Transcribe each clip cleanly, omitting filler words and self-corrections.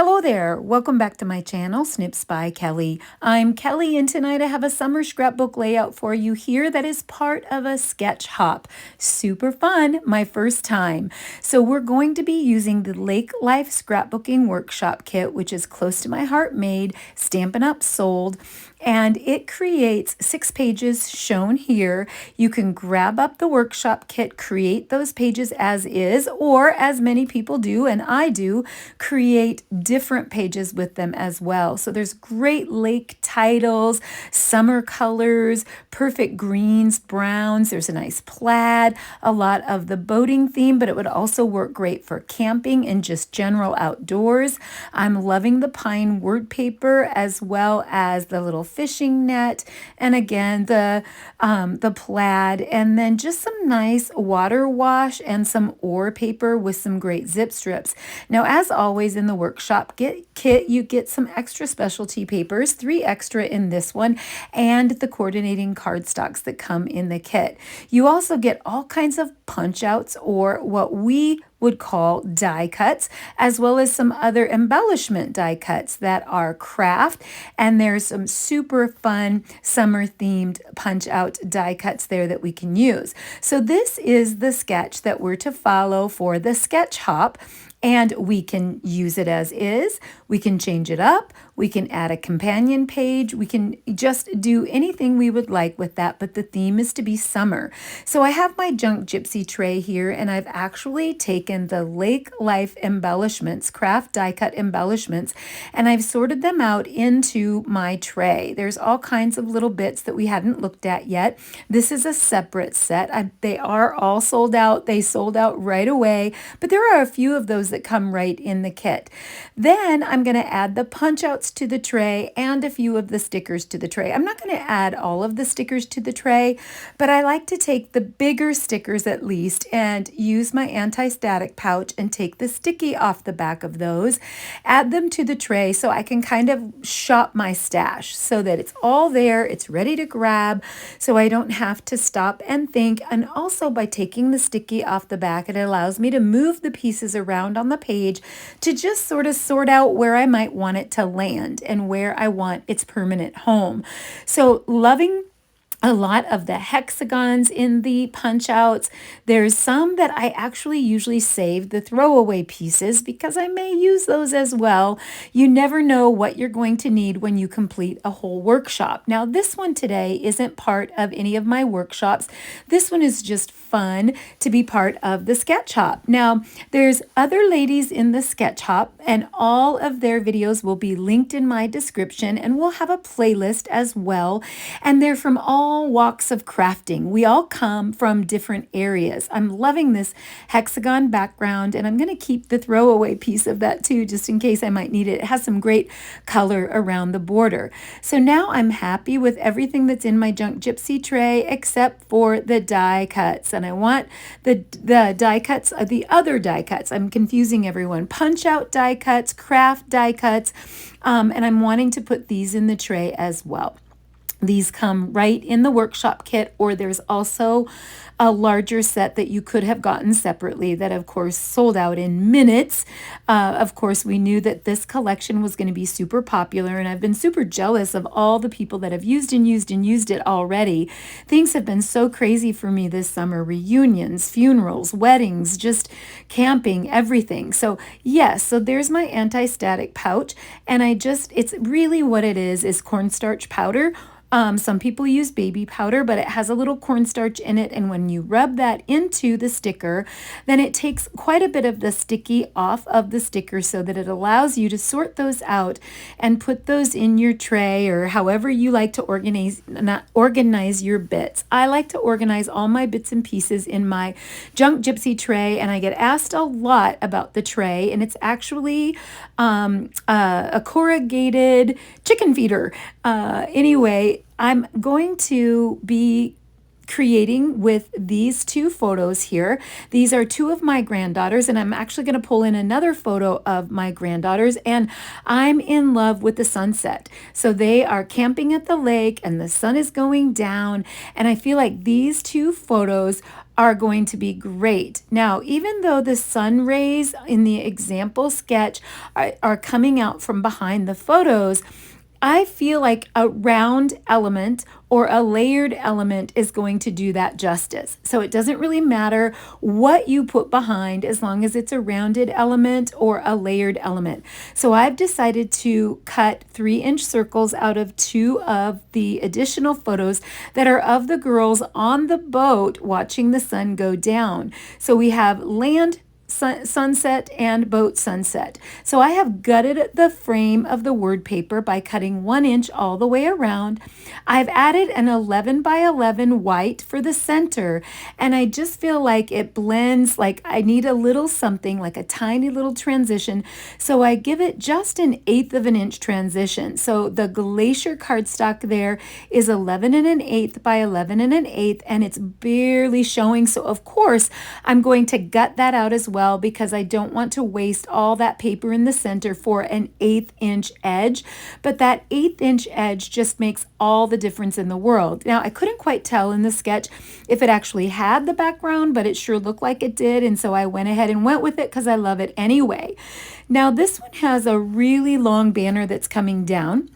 Hello there, welcome back to my channel, Snips by Kelly. I'm Kelly and tonight I have a summer scrapbook layout for you here that is part of a sketch hop. Super fun, my first time. So we're going to be using the Lake Life Scrapbooking Workshop Kit, which is close to my heart made, Stampin' Up! Sold. And it creates 6 pages shown here. You can grab up the workshop kit, create those pages as is, or as many people do, and I do, create different pages with them as well. So there's great lake titles, summer colors, perfect greens, browns. There's a nice plaid, a lot of the boating theme, but it would also work great for camping and just general outdoors. I'm loving the pine word paper as well as the little fishing net, and again the plaid, and then just some nice water wash and some ore paper with some great zip strips. Now, as always in the workshop kit, you get some extra specialty papers, 3 extra in this one, and the coordinating cardstocks that come in the kit. You also get all kinds of punch outs, or what we would call die cuts, as well as some other embellishment die cuts that are craft, and there's some super fun summer themed punch out die cuts there that we can use. So this is the sketch that we're to follow for the sketch hop, and we can use it as is, we can change it up, we can add a companion page, we can just do anything we would like with that, but the theme is to be summer. So I have my Junk Gypsy tray here, and I've actually taken the Lake Life embellishments, craft die cut embellishments, and I've sorted them out into my tray. There's all kinds of little bits that we hadn't looked at yet. This is a separate set. They are all sold out. They sold out right away, but there are a few of those that come right in the kit. Then I'm going to add the punch outs to the tray and a few of the stickers to the tray. I'm not going to add all of the stickers to the tray, but I like to take the bigger stickers at least and use my anti-static pouch and take the sticky off the back of those, add them to the tray so I can kind of shop my stash so that it's all there, it's ready to grab, so I don't have to stop and think. And also by taking the sticky off the back, it allows me to move the pieces around on the page to just sort of sort out where I might want it to land and where I want its permanent home. So loving a lot of the hexagons in the punch outs. There's some that I actually usually save the throwaway pieces because I may use those as well. You never know what you're going to need when you complete a whole workshop. Now, this one today isn't part of any of my workshops. This one is just fun to be part of the sketch hop. Now, there's other ladies in the sketch hop, and all of their videos will be linked in my description, and we'll have a playlist as well. And they're from all walks of crafting. We all come from different areas. I'm loving this hexagon background, and I'm going to keep the throwaway piece of that too, just in case I might need it. It has some great color around the border. So now I'm happy with everything that's in my Junk Gypsy tray except for the die cuts. And I want the die cuts, the other die cuts. I'm confusing everyone. Punch out die cuts, craft die cuts, and I'm wanting to put these in the tray as well. These come right in the workshop kit, or there's also a larger set that you could have gotten separately that of course sold out in minutes. Of course, we knew that this collection was going to be super popular, and I've been super jealous of all the people that have used it already. Things have been so crazy for me this summer: reunions, funerals, weddings, just camping, everything. So yes, so there's my anti-static pouch, and it's really what it is cornstarch powder. Some people use baby powder, but it has a little cornstarch in it, and when you rub that into the sticker, then it takes quite a bit of the sticky off of the sticker so that it allows you to sort those out and put those in your tray, or however you like to organize your bits. I like to organize all my bits and pieces in my Junk Gypsy tray, and I get asked a lot about the tray, and it's actually a corrugated chicken feeder. Anyway, I'm going to be creating with these two photos here. These are two of my granddaughters, and I'm actually going to pull in another photo of my granddaughters, and I'm in love with the sunset. So they are camping at the lake and the sun is going down, and I feel like these two photos are going to be great. Now, even though the sun rays in the example sketch are coming out from behind the photos, I feel like a round element or a layered element is going to do that justice. So it doesn't really matter what you put behind as long as it's a rounded element or a layered element. So I've decided to cut 3-inch circles out of two of the additional photos that are of the girls on the boat watching the sun go down. So we have land, sunset, and boat sunset. So I have gutted the frame of the word paper by cutting 1 inch all the way around. I've added an 11 by 11 white for the center, and I just feel like it blends, like I need a little something, like a tiny little transition. So I give it just an 1/8 of an inch transition. So the Glacier cardstock there is 11 1/8 by 11 1/8, and it's barely showing. So of course I'm going to gut that out as well, because I don't want to waste all that paper in the center for an 1/8 inch edge. But that 1/8 inch edge just makes all the difference in the world. Now, I couldn't quite tell in the sketch if it actually had the background, but it sure looked like it did, and so I went ahead and went with it because I love it anyway. Now, this one has a really long banner that's coming down.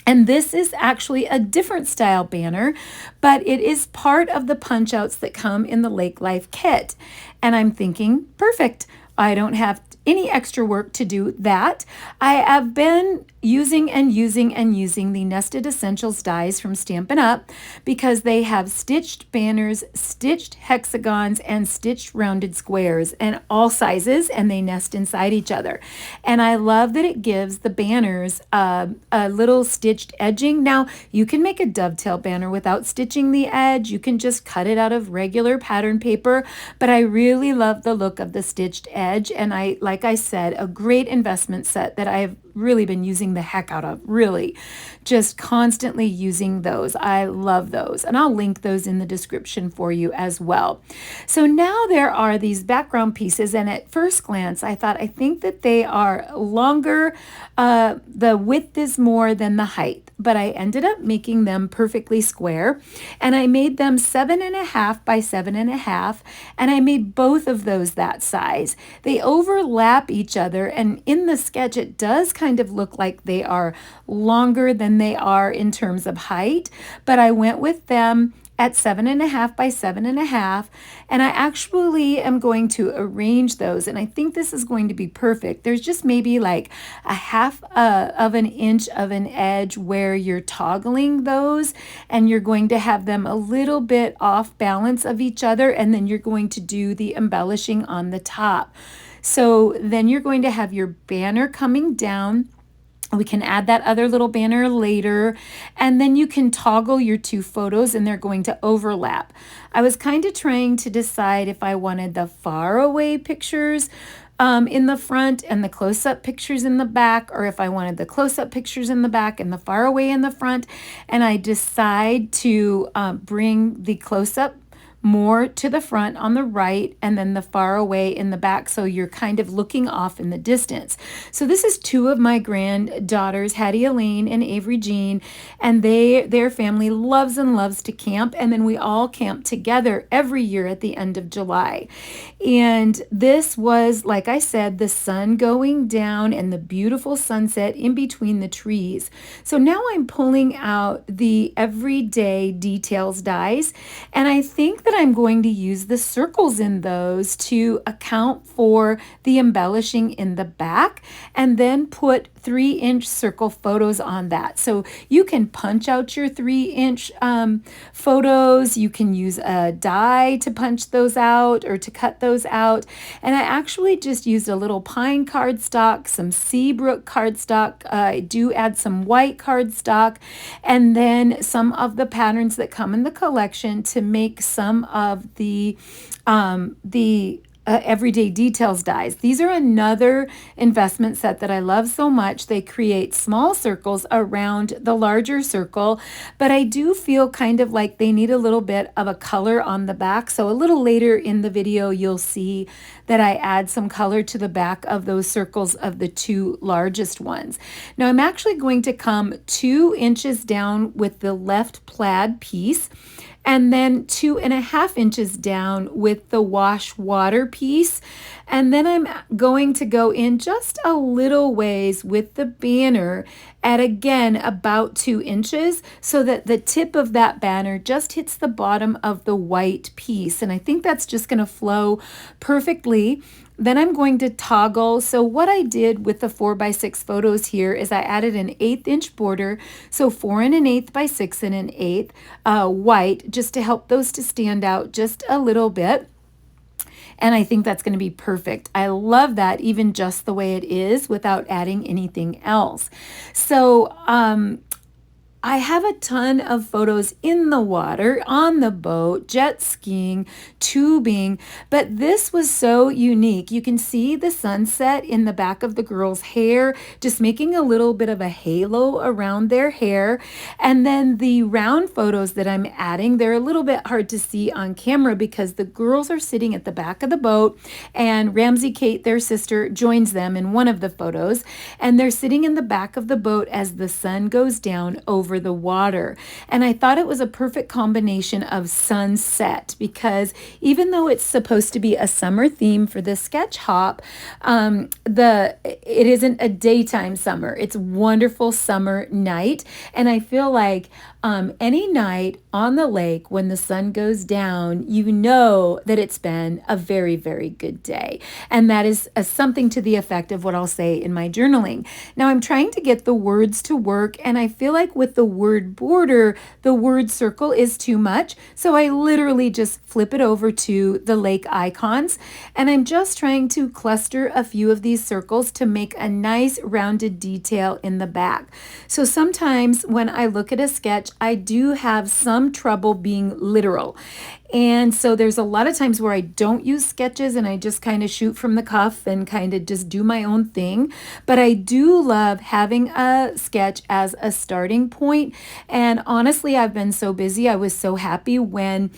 And this is actually a different style banner, but it is part of the punch outs that come in the Lake Life kit. And I'm thinking, perfect. I don't have any extra work to do that. I have been using the Nested Essentials dies from Stampin' Up! Because they have stitched banners, stitched hexagons, and stitched rounded squares, and all sizes, and they nest inside each other. And I love that it gives the banners a little stitched edging. Now, you can make a dovetail banner without stitching the edge. You can just cut it out of regular pattern paper, but I really love the look of the stitched edge, and like I said, a great investment set that I have really been using the heck out of, really just constantly using those. I love those, and I'll link those in the description for you as well. So now there are these background pieces, and at first glance I thought, I think that they are longer, the width is more than the height, but I ended up making them perfectly square, and I made them 7.5 by 7.5, and I made both of those that size. They overlap each other, and in the sketch it does kind of look like they are longer than they are in terms of height, but I went with them at 7.5 by 7.5, and I actually am going to arrange those, and I think this is going to be perfect. There's just maybe like a 1/2 of an inch of an edge where you're toggling those, and you're going to have them a little bit off balance of each other, and then you're going to do the embellishing on the top. So then you're going to have your banner coming down. We can add that other little banner later, and then you can toggle your two photos and they're going to overlap. I was kind of trying to decide if I wanted the far away pictures in the front and the close-up pictures in the back, or if I wanted the close-up pictures in the back and the far away in the front. And I decide to bring the close-up more to the front on the right, and then the far away in the back, so you're kind of looking off in the distance. So this is two of my granddaughters, Hattie Elaine and Avery Jean, and their family loves and loves to camp, and then we all camp together every year at the end of July. And this was, like I said, the sun going down and the beautiful sunset in between the trees. So now I'm pulling out the everyday details dies, and I think that I'm going to use the circles in those to account for the embellishing in the back, and then put 3-inch circle photos on that. So you can punch out your 3-inch photos. You can use a die to punch those out or to cut those out. And I actually just used a little pine cardstock, some Seabrook cardstock. I do add some white cardstock, and then some of the patterns that come in the collection to make some of the Everyday Details dies. These are another investment set that I love so much. They create small circles around the larger circle, but I do feel kind of like they need a little bit of a color on the back. So a little later in the video, you'll see that I add some color to the back of those circles of the two largest ones. Now I'm actually going to come 2 inches down with the left plaid piece, and then 2.5 inches down with the wash water piece. And then I'm going to go in just a little ways with the banner at, again, about 2 inches, so that the tip of that banner just hits the bottom of the white piece. And I think that's just going to flow perfectly. Then I'm going to toggle. So what I did with the 4x6 photos here is I added an 1/8 inch border, so 4 1/8 by 6 1/8 white, just to help those to stand out just a little bit. And I think that's going to be perfect. I love that even just the way it is without adding anything else. So I have a ton of photos in the water, on the boat, jet skiing, tubing, but this was so unique. You can see the sunset in the back of the girl's hair, just making a little bit of a halo around their hair. And then the round photos that I'm adding, they're a little bit hard to see on camera because the girls are sitting at the back of the boat, and Ramsey Kate, their sister, joins them in one of the photos, and they're sitting in the back of the boat as the sun goes down over the water. And I thought it was a perfect combination of sunset, because even though it's supposed to be a summer theme for the sketch hop, it isn't a daytime summer. It's wonderful summer night. And I feel like any night on the lake when the sun goes down, you know that it's been a very, very good day. And that is something to the effect of what I'll say in my journaling. Now I'm trying to get the words to work, and I feel like with the word border, the word circle is too much. So I literally just flip it over to the lake icons, and I'm just trying to cluster a few of these circles to make a nice rounded detail in the back. So sometimes when I look at a sketch, I do have some trouble being literal. And so there's a lot of times where I don't use sketches and I just kind of shoot from the cuff and kind of just do my own thing. But I do love having a sketch as a starting point. And honestly, I've been so busy. I was so happy when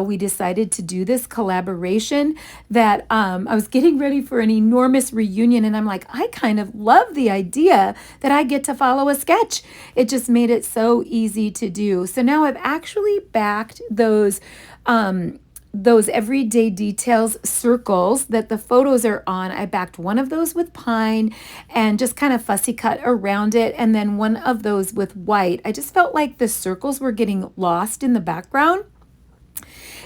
we decided to do this collaboration that I was getting ready for an enormous reunion. And I'm like, I kind of love the idea that I get to follow a sketch. It just made it so easy to do. So now I've actually backed those everyday details circles that the photos are on. I backed one of those with pine and just kind of fussy cut around it, and then one of those with white. I just felt like the circles were getting lost in the background.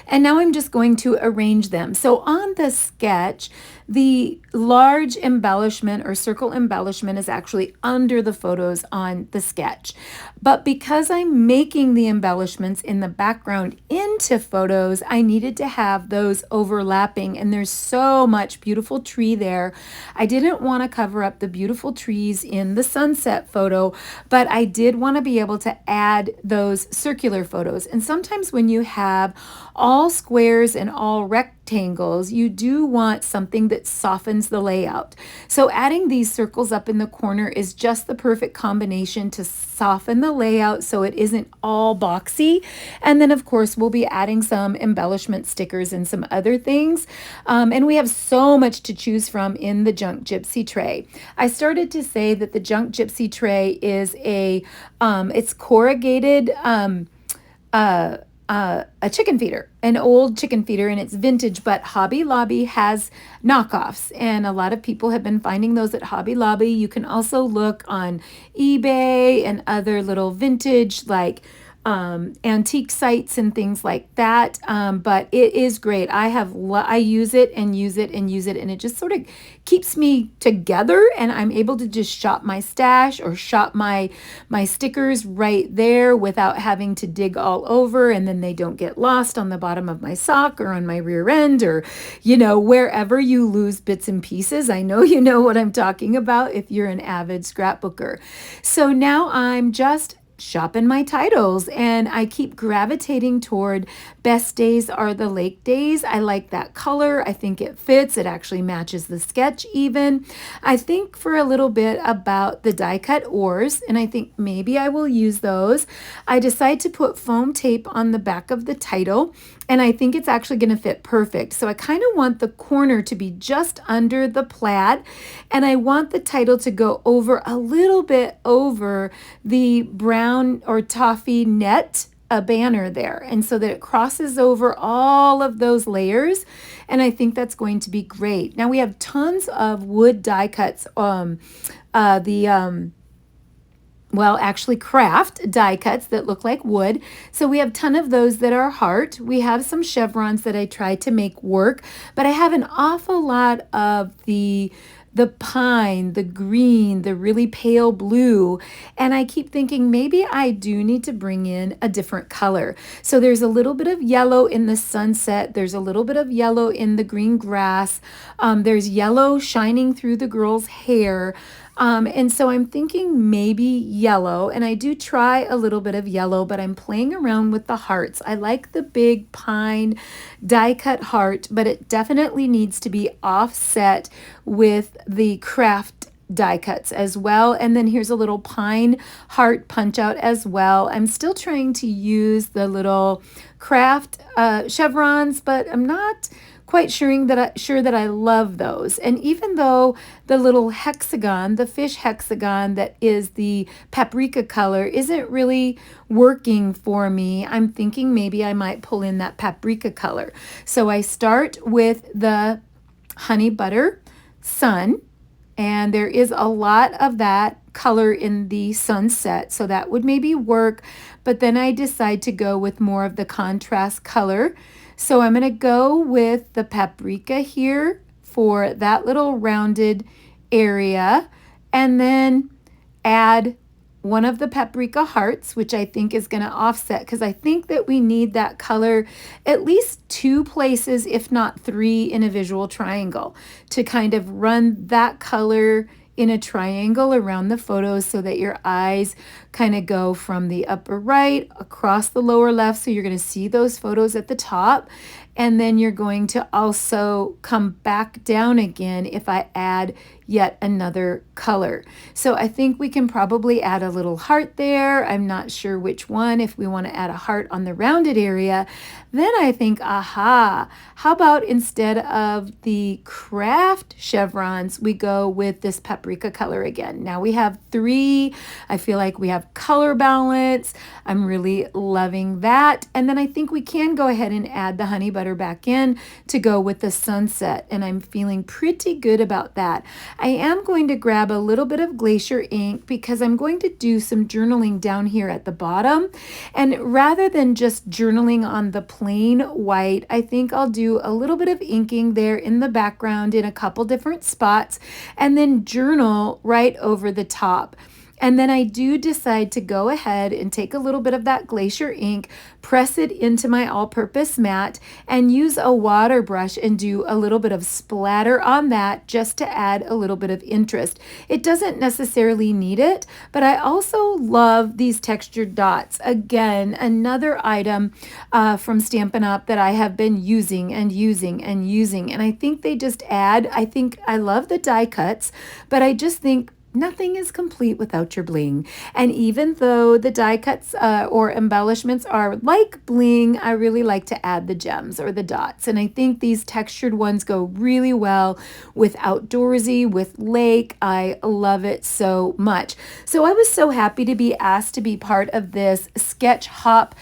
And now I'm just going to arrange them. So on the sketch, the large embellishment or circle embellishment is actually under the photos on the sketch. But because I'm making the embellishments in the background into photos, I needed to have those overlapping, and there's so much beautiful tree there. I didn't want to cover up the beautiful trees in the sunset photo, but I did want to be able to add those circular photos. And sometimes when you have all squares and all rectangles, you do want something that softens the layout. So adding these circles up in the corner is just the perfect combination to soften the layout so it isn't all boxy. And then of course we'll be adding some embellishment stickers and some other things. And we have so much to choose from in the Junk Gypsy tray. I started to say that the Junk Gypsy tray is it's corrugated a chicken feeder, an old chicken feeder, and it's vintage, but Hobby Lobby has knockoffs, and a lot of people have been finding those at Hobby Lobby. You can also look on eBay and other little vintage antique sites and things like that, but it is great. I use it and use it and use it, and it just sort of keeps me together, and I'm able to just shop my stash or shop my stickers right there without having to dig all over, and then they don't get lost on the bottom of my sock or on my rear end, or wherever you lose bits and pieces. I know you know what I'm talking about if you're an avid scrapbooker. So now I'm just shopping my titles, and I keep gravitating toward Best days are the lake days. I like that color. I think it fits. It actually matches the sketch even. I think for a little bit about the die cut oars, and I think maybe I will use those. I decide to put foam tape on the back of the title, and I think it's actually going to fit perfect. So I kind of want the corner to be just under the plaid, and I want the title to go over a little bit over the brown or toffee net a banner there, and so that it crosses over all of those layers, and I think that's going to be great. Now we have tons of wood die cuts, actually craft die cuts that look like wood. So we have a ton of those that are heart. We have some chevrons that I tried to make work, but I have an awful lot of the pine, the green, the really pale blue, and I keep thinking maybe I do need to bring in a different color. So there's a little bit of yellow in the sunset, there's a little bit of yellow in the green grass, there's yellow shining through the girl's hair. And so I'm thinking maybe yellow, and I do try a little bit of yellow, but I'm playing around with the hearts. I like the big pine die cut heart, but it definitely needs to be offset with the craft die cuts as well. And then here's a little pine heart punch out as well. I'm still trying to use the little craft chevrons, but I'm not quite sure that I love those. And even though the little hexagon, the fish hexagon that is the paprika color isn't really working for me, I'm thinking maybe I might pull in that paprika color. So I start with the honey butter sun, and there is a lot of that color in the sunset, so that would maybe work, but then I decide to go with more of the contrast color. So I'm going to go with the paprika here for that little rounded area, and then add one of the paprika hearts, which I think is going to offset, because I think that we need that color at least 2 places, if not 3, in a visual triangle, to kind of run that color in a triangle around the photos so that your eyes kind of go from the upper right across the lower left. So you're going to see those photos at the top, and then you're going to also come back down again if I add yet another color. So I think we can probably add a little heart there. I'm not sure which one. If we want to add a heart on the rounded area, then I think, aha, how about instead of the craft chevrons, we go with this paprika color again. Now we have 3. I feel like we have color balance. I'm really loving that. And then I think we can go ahead and add the honey butter back in to go with the sunset, and I'm feeling pretty good about that. I am going to grab a little bit of Glacier ink because I'm going to do some journaling down here at the bottom, and rather than just journaling on the plain white, I think I'll do a little bit of inking there in the background in a couple different spots, and then journal right over the top. And then I do decide to go ahead and take a little bit of that Glacier ink, press it into my all-purpose mat, and use a water brush and do a little bit of splatter on that just to add a little bit of interest. It doesn't necessarily need it, but I also love these textured dots. Again, another item from Stampin' Up! That I have been using and using and using, and I think they just add, I think I love the die cuts, but I just think nothing is complete without your bling. And even though the die cuts or embellishments are like bling, I really like to add the gems or the dots. And I think these textured ones go really well with outdoorsy, with lake. I love it so much. So I was so happy to be asked to be part of this Sketch Hop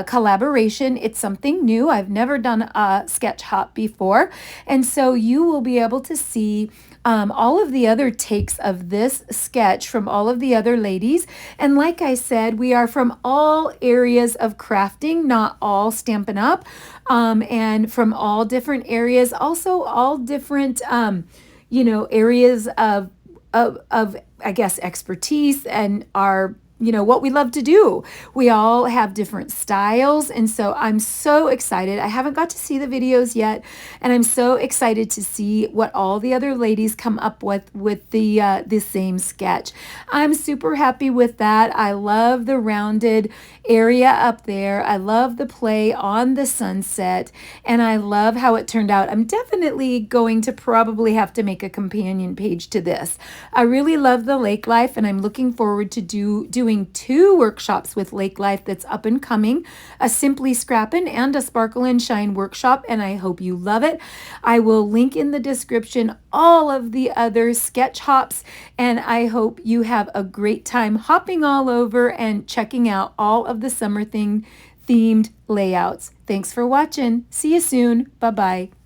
collaboration. It's something new. I've never done a sketch hop before. And so you will be able to see all of the other takes of this sketch from all of the other ladies. And like I said, we are from all areas of crafting, not all Stampin' Up, and from all different areas, also all different, areas of I guess, expertise and our what we love to do. We all have different styles, and so I'm so excited. I haven't got to see the videos yet, and I'm so excited to see what all the other ladies come up with the same sketch. I'm super happy with that. I love the rounded area up there. I love the play on the sunset, and I love how it turned out. I'm definitely going to probably have to make a companion page to this. I really love the lake life, and I'm looking forward to doing 2 workshops with lake life that's up and coming, a Simply Scrappin' and a Sparkle and Shine workshop, and I hope you love it. I will link in the description all of the other sketch hops, and I hope you have a great time hopping all over and checking out all of the summer themed layouts. Thanks for watching. See you soon. Bye-bye.